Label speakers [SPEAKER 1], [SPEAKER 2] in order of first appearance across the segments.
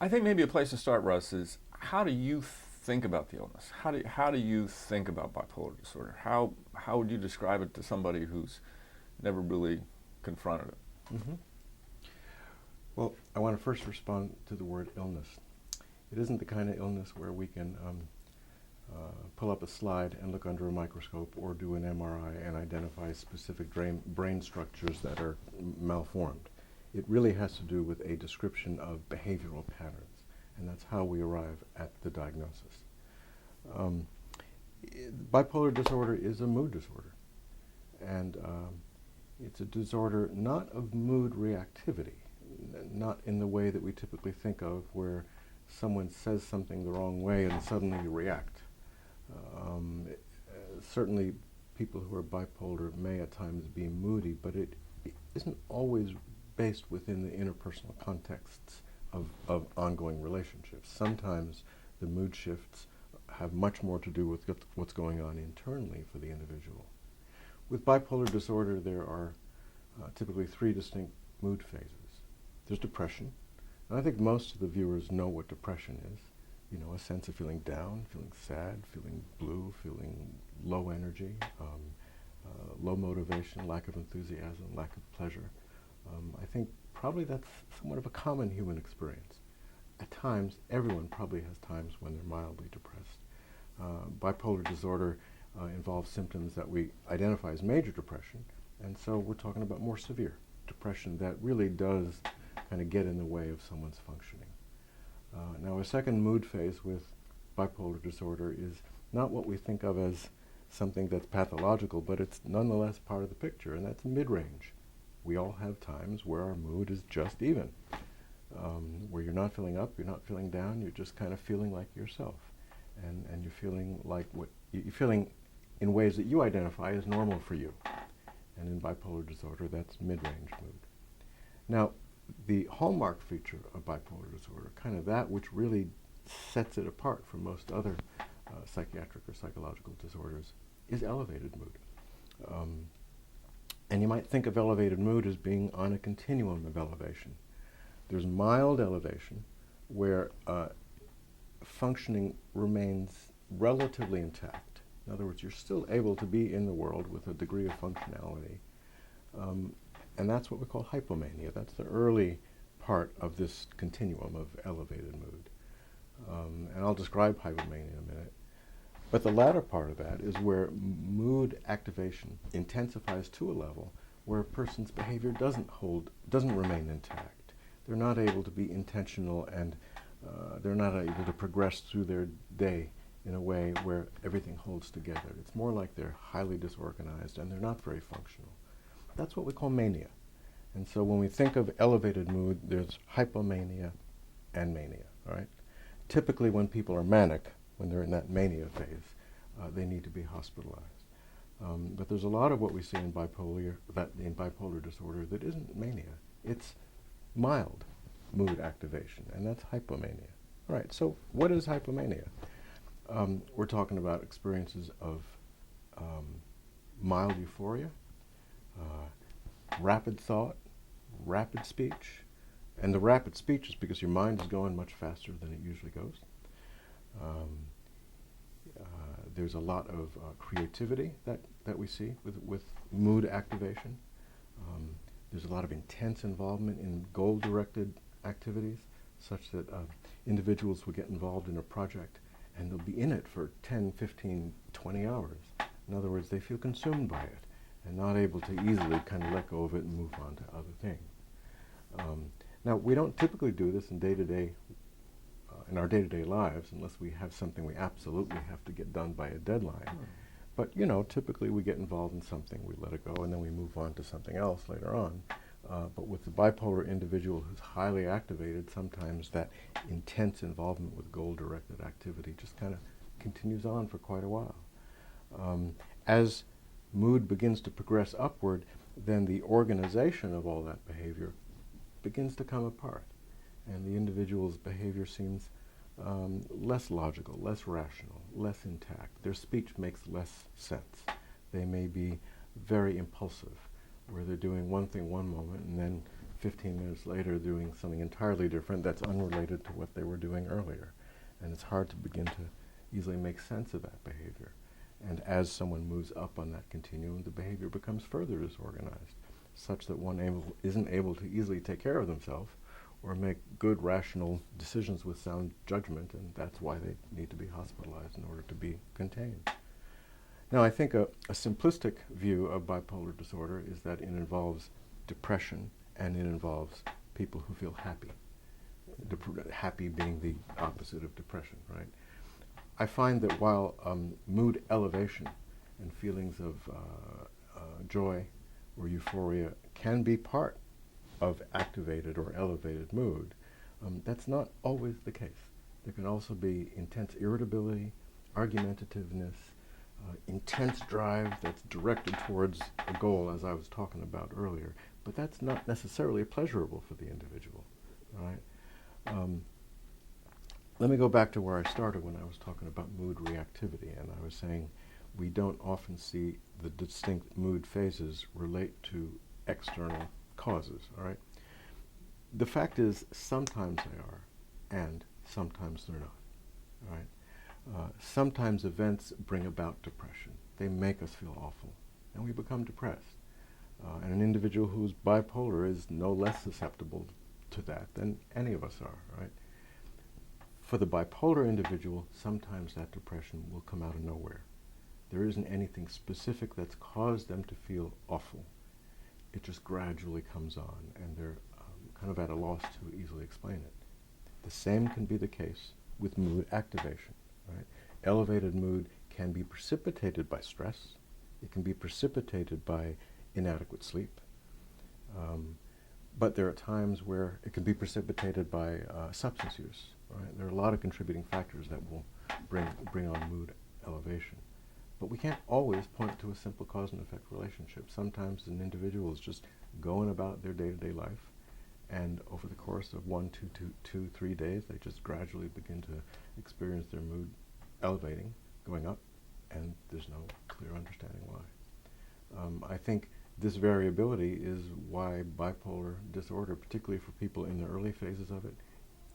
[SPEAKER 1] I think maybe a place to start, Russ, is how do you think about the illness? How do you think about bipolar disorder? How would you describe it to somebody who's never really confronted it?
[SPEAKER 2] hmm Well, I want to first respond to the word illness. It isn't the kind of illness where we can pull up a slide and look under a microscope or do an MRI and identify specific brain structures that are malformed. It really has to do with a description of behavioral patterns, and that's how we arrive at the diagnosis. Um, Bipolar disorder is a mood disorder, and it's a disorder not of mood reactivity, not in the way that we typically think of, where someone says something the wrong way and suddenly you react. Certainly people who are bipolar may at times be moody, but it isn't always based within the interpersonal contexts of ongoing relationships. Sometimes the mood shifts have much more to do with what's going on internally for the individual. With bipolar disorder, there are typically three distinct mood phases. There's depression, and I think most of the viewers know what depression is. You know, a sense of feeling down, feeling sad, feeling blue, feeling low energy, low motivation, lack of enthusiasm, lack of pleasure. I think probably that's somewhat of a common human experience. At times, everyone probably has times when they're mildly depressed. Bipolar disorder involves symptoms that we identify as major depression, and so we're talking about more severe depression that really does kind of get in the way of someone's functioning. Now, a second mood phase with bipolar disorder is not what we think of as something that's pathological, but it's nonetheless part of the picture, and that's mid-range. We all have times where our mood is just even, where you're not feeling up, you're not feeling down, you're just kind of feeling like yourself, and you're feeling like you're feeling in ways that you identify as normal for you. And in bipolar disorder, that's mid-range mood. Now, the hallmark feature of bipolar disorder, kind of that which really sets it apart from most other psychiatric or psychological disorders, is elevated mood. And you might think of elevated mood as being on a continuum of elevation. There's mild elevation where functioning remains relatively intact. In other words, you're still able to be in the world with a degree of functionality. And that's what we call hypomania. That's the early part of this continuum of elevated mood. And I'll describe hypomania in a minute. But the latter part of that is where mood activation intensifies to a level where a person's behavior doesn't remain intact. They're not able to be intentional, and they're not able to progress through their day in a way where everything holds together. It's more like they're highly disorganized and they're not very functional. That's what we call mania. And so when we think of elevated mood, there's hypomania and mania, all right? Typically when people are manic, when they're in that mania phase, they need to be hospitalized. But there's a lot of what we see in bipolar disorder that isn't mania. It's mild mood activation, and that's hypomania. All right, so what is hypomania? We're talking about experiences of mild euphoria, rapid thought, rapid speech, and the rapid speech is because your mind is going much faster than it usually goes. There's a lot of creativity that we see with mood activation. There's a lot of intense involvement in goal-directed activities, such that individuals will get involved in a project and they'll be in it for 10, 15, 20 hours. In other words, they feel consumed by it and not able to easily kind of let go of it and move on to other things. Now, we don't typically do this in our day-to-day lives unless we have something we absolutely have to get done by a deadline. But, you know, typically we get involved in something, we let it go, and then we move on to something else later on. But with the bipolar individual who's highly activated, sometimes that intense involvement with goal-directed activity just kind of continues on for quite a while. As mood begins to progress upward, then the organization of all that behavior begins to come apart, and the individual's behavior seems less logical, less rational, less intact. Their speech makes less sense. They may be very impulsive, where they're doing one thing one moment and then 15 minutes later doing something entirely different that's unrelated to what they were doing earlier. And it's hard to begin to easily make sense of that behavior. And as someone moves up on that continuum, the behavior becomes further disorganized, such that one isn't able to easily take care of themselves or make good, rational decisions with sound judgment, and that's why they need to be hospitalized in order to be contained. Now, I think a simplistic view of bipolar disorder is that it involves depression and it involves people who feel happy. Happy being the opposite of depression, right? I find that while mood elevation and feelings of joy or euphoria can be part of activated or elevated mood, that's not always the case. There can also be intense irritability, argumentativeness, intense drive that's directed towards a goal, as I was talking about earlier, but that's not necessarily pleasurable for the individual, right? Let me go back to where I started when I was talking about mood reactivity, and I was saying we don't often see the distinct mood phases relate to external causes, all right? The fact is, sometimes they are, and sometimes they're not, all right? Sometimes events bring about depression. They make us feel awful, and we become depressed. And an individual who's bipolar is no less susceptible to that than any of us are, right? For the bipolar individual, sometimes that depression will come out of nowhere. There isn't anything specific that's caused them to feel awful. It just gradually comes on, and they're kind of at a loss to easily explain it. The same can be the case with mood activation, right? Elevated mood can be precipitated by stress. It can be precipitated by inadequate sleep. But there are times where it can be precipitated by substance use, right? There are a lot of contributing factors that will bring on mood elevation. But we can't always point to a simple cause and effect relationship. Sometimes an individual is just going about their day-to-day life, and over the course of 1, 2, 3 days, they just gradually begin to experience their mood elevating, going up, and there's no clear understanding why. I think this variability is why bipolar disorder, particularly for people in the early phases of it,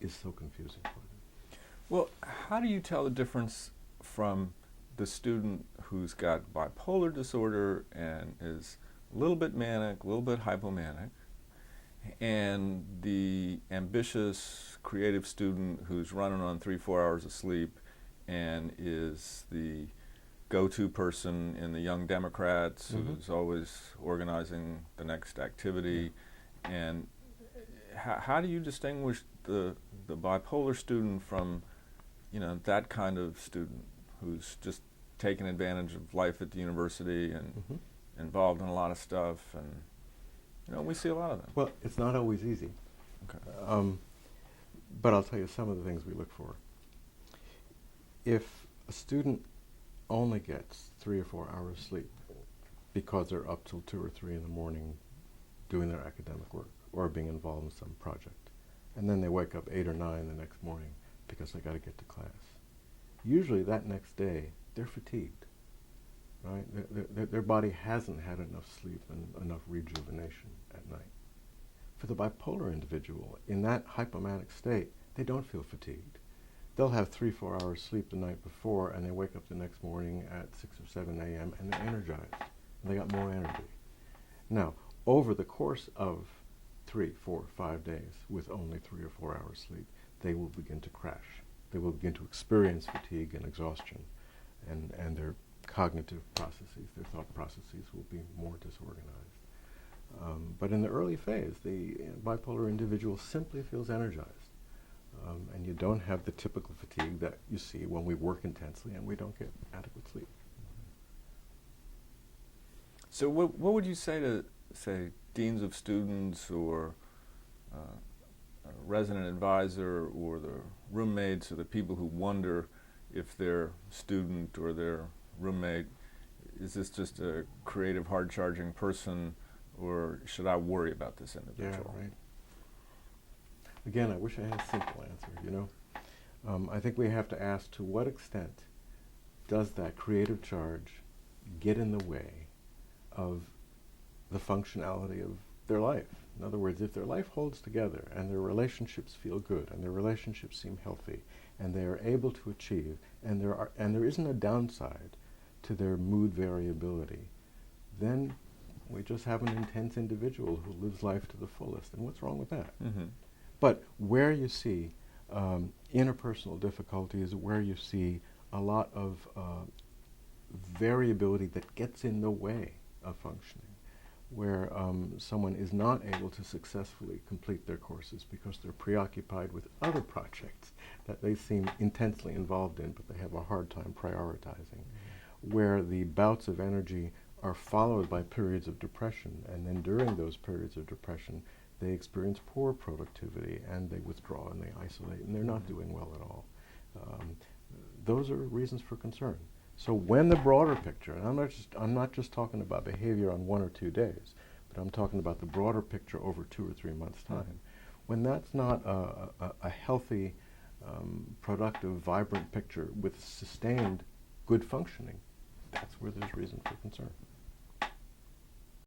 [SPEAKER 2] is so confusing for them.
[SPEAKER 1] Well, how do you tell the difference from the student who's got bipolar disorder and is a little bit manic, a little bit hypomanic, and the ambitious, creative student who's running on 3-4 hours of sleep and is the go-to person in the Young Democrats, who's always organizing the next activity? And how do you distinguish the bipolar student from, that kind of student who's just taking advantage of life at the university and involved in a lot of stuff? And we see a lot of them.
[SPEAKER 2] Well, it's not always easy.
[SPEAKER 1] Okay.
[SPEAKER 2] But I'll tell you some of the things we look for. If a student only gets 3 or 4 hours sleep because they're up till 2 or 3 in the morning doing their academic work or being involved in some project, and then they wake up 8 or 9 the next morning because they got to get to class, usually that next day they're fatigued, right? Their body hasn't had enough sleep and enough rejuvenation at night. For the bipolar individual, in that hypomanic state, they don't feel fatigued. They'll have 3-4 hours sleep the night before, and they wake up the next morning at 6 or 7 a.m. and they're energized. And they got more energy. Now, over the course of 3, 4, 5 days, with only 3 or 4 hours sleep, they will begin to crash. They will begin to experience fatigue and exhaustion, and their cognitive processes, their thought processes will be more disorganized. But in the early phase, the bipolar individual simply feels energized. And you don't have the typical fatigue that you see when we work intensely and we don't get adequate sleep.
[SPEAKER 1] So what would you say to, say, deans of students or a resident advisor or the roommates or the people who wonder if their student or their roommate, is this just a creative, hard-charging person, or should I worry about this individual?
[SPEAKER 2] Yeah, right. Again, I wish I had a simple answer, I think we have to ask, to what extent does that creative charge get in the way of the functionality of their life? In other words, if their life holds together and their relationships feel good and their relationships seem healthy and they are able to achieve and there isn't a downside to their mood variability, then we just have an intense individual who lives life to the fullest. And what's wrong with that?
[SPEAKER 1] Mm-hmm.
[SPEAKER 2] But where you see interpersonal difficulties, where you see a lot of variability that gets in the way of functioning, where someone is not able to successfully complete their courses because they're preoccupied with other projects that they seem intensely involved in, but they have a hard time prioritizing, where the bouts of energy are followed by periods of depression, and then during those periods of depression, they experience poor productivity, and they withdraw, and they isolate, and they're not doing well at all. Those are reasons for concern. So when the broader picture, and I'm not just talking about behavior on 1 or 2 days, but I'm talking about the broader picture over 2 or 3 months' time, when that's not a healthy, productive, vibrant picture with sustained good functioning, that's where there's reason for concern.